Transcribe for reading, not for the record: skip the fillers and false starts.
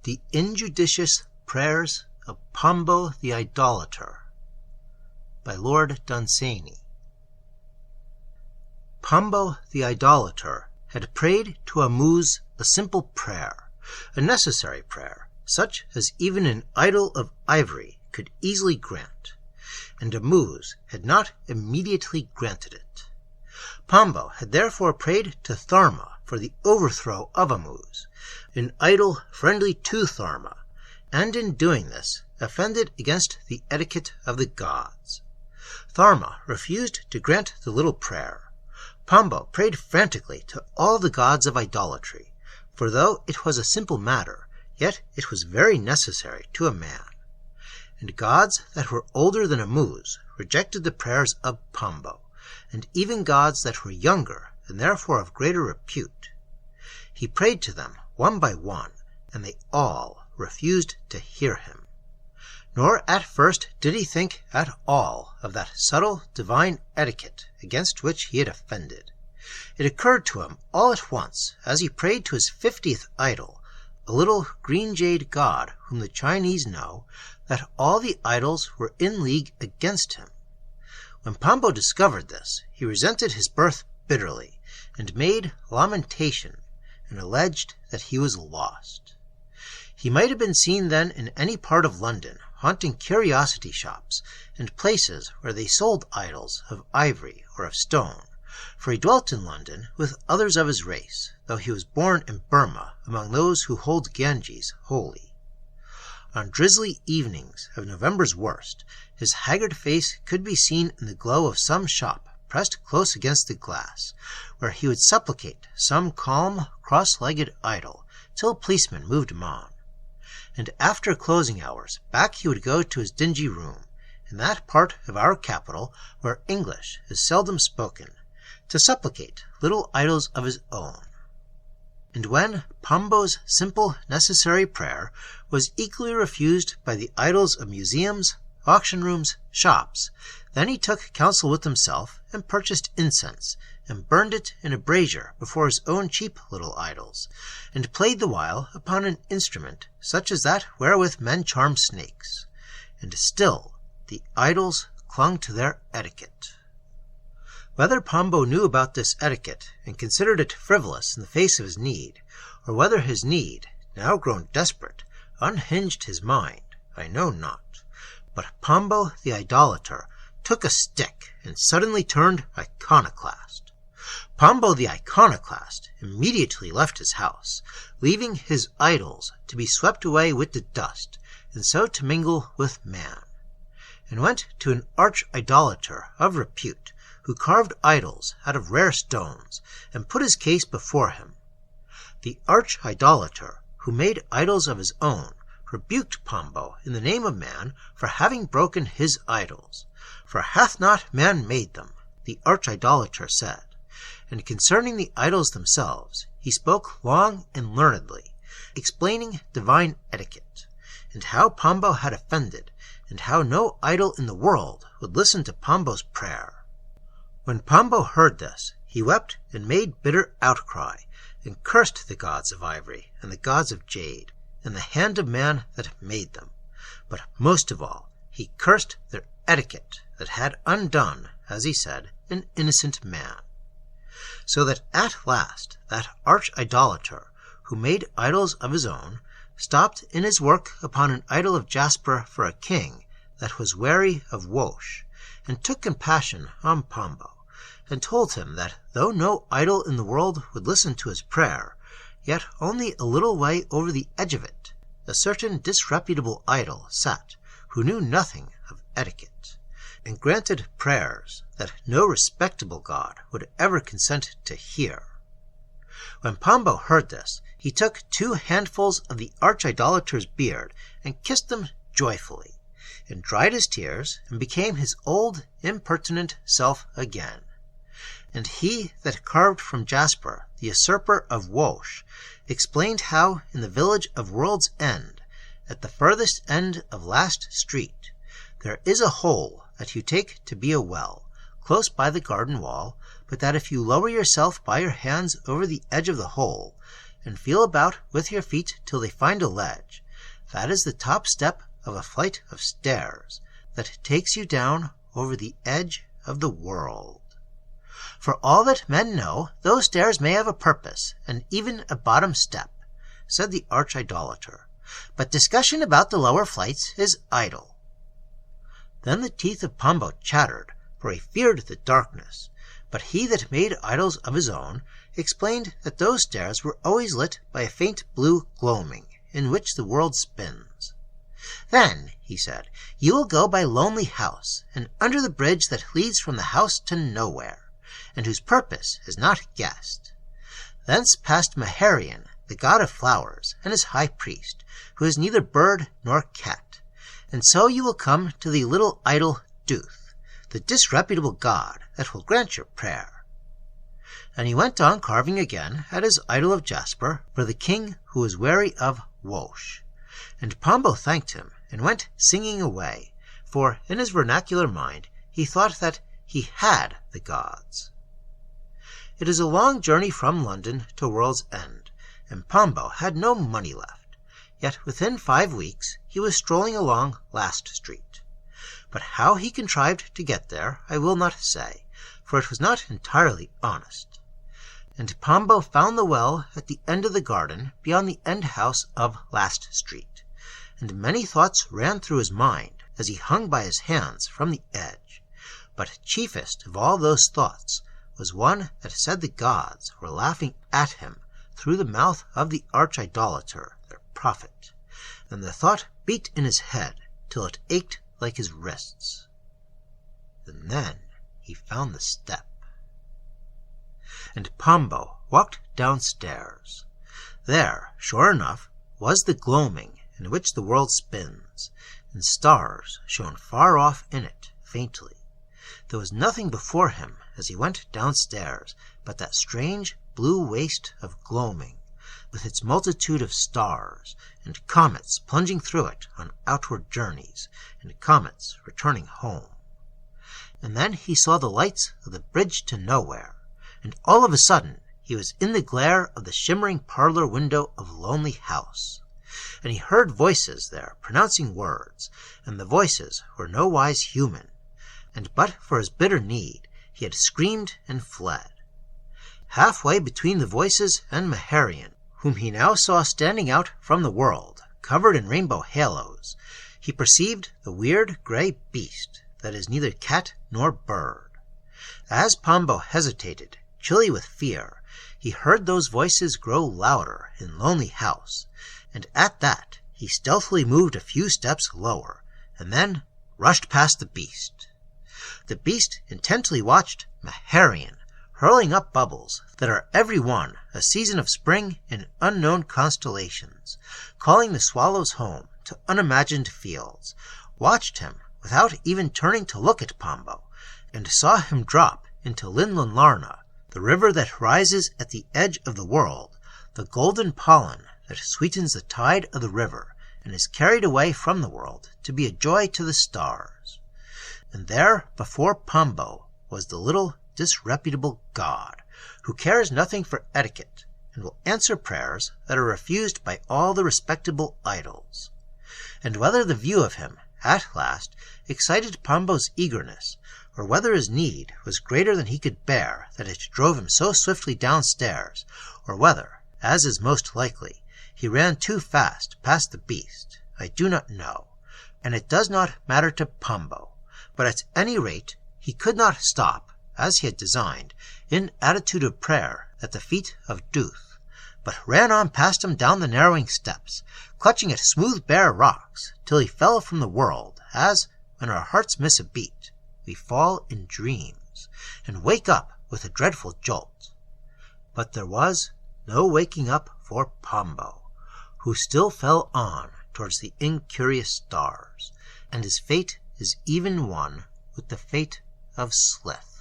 The Injudicious Prayers of Pombo the Idolater by Lord Dunsany. Pombo the Idolater had prayed to Amuse a simple prayer, a necessary prayer, such as even an idol of ivory could easily grant, and Amuse had not immediately granted it. Pombo had therefore prayed to Tharma for the overthrow of Amuse, an idol friendly to Tharma, and in doing this offended against the etiquette of the gods. Tharma refused to grant the little prayer. Pombo prayed frantically to all the gods of idolatry, for though it was a simple matter, yet it was very necessary to a man. And gods that were older than Amuse rejected the prayers of Pombo, and even gods that were younger and therefore of greater repute. He prayed to them one by one, and they all refused to hear him. Nor at first did he think at all of that subtle divine etiquette against which he had offended. It occurred to him all at once, as he prayed to his 50th idol, a little green jade god whom the Chinese know, that all the idols were in league against him. When Pombo discovered this, he resented his birth bitterly, and made lamentation, and alleged that he was lost. He might have been seen then in any part of London, haunting curiosity shops, and places where they sold idols of ivory or of stone, for he dwelt in London with others of his race, though he was born in Burma among those who hold Ganges holy. On drizzly evenings of November's worst, his haggard face could be seen in the glow of some shop pressed close against the glass, where he would supplicate some calm, cross-legged idol till a policeman moved him on. And after closing hours, back he would go to his dingy room, in that part of our capital where English is seldom spoken, to supplicate little idols of his own. And when Pombo's simple necessary prayer was equally refused by the idols of museums, auction rooms, shops, then he took counsel with himself and purchased incense, and burned it in a brazier before his own cheap little idols, and played the while upon an instrument such as that wherewith men charm snakes. And still the idols clung to their etiquette. Whether Pombo knew about this etiquette and considered it frivolous in the face of his need, or whether his need, now grown desperate, unhinged his mind, I know not. But Pombo the Idolater took a stick and suddenly turned iconoclast. Pombo the Iconoclast immediately left his house, leaving his idols to be swept away with the dust, and so to mingle with man, and went to an arch-idolater of repute, who carved idols out of rare stones, and put his case before him. The arch-idolater, who made idols of his own, rebuked Pombo in the name of man for having broken his idols. For hath not man made them, the arch-idolater said. And concerning the idols themselves, he spoke long and learnedly, explaining divine etiquette, and how Pombo had offended, and how no idol in the world would listen to Pombo's prayer. When Pombo heard this, he wept and made bitter outcry, and cursed the gods of ivory and the gods of jade, and the hand of man that made them. But most of all, he cursed their etiquette that had undone, as he said, an innocent man. So that at last that arch-idolater, who made idols of his own, stopped in his work upon an idol of jasper for a king that was weary of Wosh, and took compassion on Pombo, and told him that though no idol in the world would listen to his prayer, yet only a little way over the edge of it a certain disreputable idol sat, who knew nothing of etiquette, and granted prayers that no respectable god would ever consent to hear. When Pombo heard this, he took 2 handfuls of the arch-idolater's beard, and kissed them joyfully, and dried his tears, and became his old impertinent self again. And he that carved from jasper the usurper of Wosh explained how in the village of World's End, at the furthest end of last street, there is a hole that you take to be a well, close by the garden wall, but that if you lower yourself by your hands over the edge of the hole, and feel about with your feet till they find a ledge. That is the top step of a flight of stairs that takes you down over the edge of the world. For all that men know, those stairs may have a purpose, and even a bottom step, said the arch-idolater, but discussion about the lower flights is idle. Then the teeth of Pombo chattered, for he feared the darkness, but he that made idols of his own explained that those stairs were always lit by a faint blue gloaming, in which the world spins. Then, he said, you will go by Lonely House, and under the bridge that leads from the house to nowhere, and whose purpose is not guessed. Thence past Maharian, the god of flowers, and his high priest, who is neither bird nor cat, and so you will come to the little idol Duth, the disreputable god that will grant your prayer. And he went on carving again at his idol of jasper for the king who was weary of Wosh. And Pombo thanked him, and went singing away, for in his vernacular mind he thought that he had the gods. It is a long journey from London to World's End, and Pombo had no money left, yet within 5 weeks he was strolling along Last Street. But how he contrived to get there I will not say, for it was not entirely honest. And Pombo found the well at the end of the garden beyond the end house of Last Street, and many thoughts ran through his mind as he hung by his hands from the edge. But chiefest of all those thoughts was one that said the gods were laughing at him through the mouth of the arch-idolater, their prophet, and the thought beat in his head till it ached like his wrists. And then he found the step. And Pombo walked downstairs. There, sure enough, was the gloaming in which the world spins, and stars shone far off in it faintly. There was nothing before him as he went downstairs but that strange blue waste of gloaming, with its multitude of stars, and comets plunging through it on outward journeys, and comets returning home. And then he saw the lights of the bridge to nowhere, and all of a sudden he was in the glare of the shimmering parlor window of Lonely House. And he heard voices there pronouncing words, and the voices were nowise human, and but for his bitter need he had screamed and fled. Halfway between the voices and Maharian, whom he now saw standing out from the world, covered in rainbow halos, he perceived the weird gray beast that is neither cat nor bird. As Pombo hesitated, chilly with fear, he heard those voices grow louder in Lonely House, and at that he stealthily moved a few steps lower, and then rushed past the beast. The beast intently watched Maharian, hurling up bubbles that are every one a season of spring in unknown constellations, calling the swallows home to unimagined fields, watched him without even turning to look at Pombo, and saw him drop into Linlanlarna, the river that rises at the edge of the world, the golden pollen that sweetens the tide of the river, and is carried away from the world to be a joy to the stars. And there before Pombo was the little disreputable god, who cares nothing for etiquette, and will answer prayers that are refused by all the respectable idols. And whether the view of him, at last, excited Pombo's eagerness, or whether his need was greater than he could bear that it drove him so swiftly downstairs, or whether, as is most likely, he ran too fast past the beast, I do not know, and it does not matter to Pombo, but at any rate he could not stop, as he had designed, in attitude of prayer at the feet of Duth, but ran on past him down the narrowing steps, clutching at smooth bare rocks, till he fell from the world, as, when our hearts miss a beat, we fall in dreams, and wake up with a dreadful jolt. But there was no waking up for Pombo, who still fell on towards the incurious stars, and his fate is even one with the fate of Slith.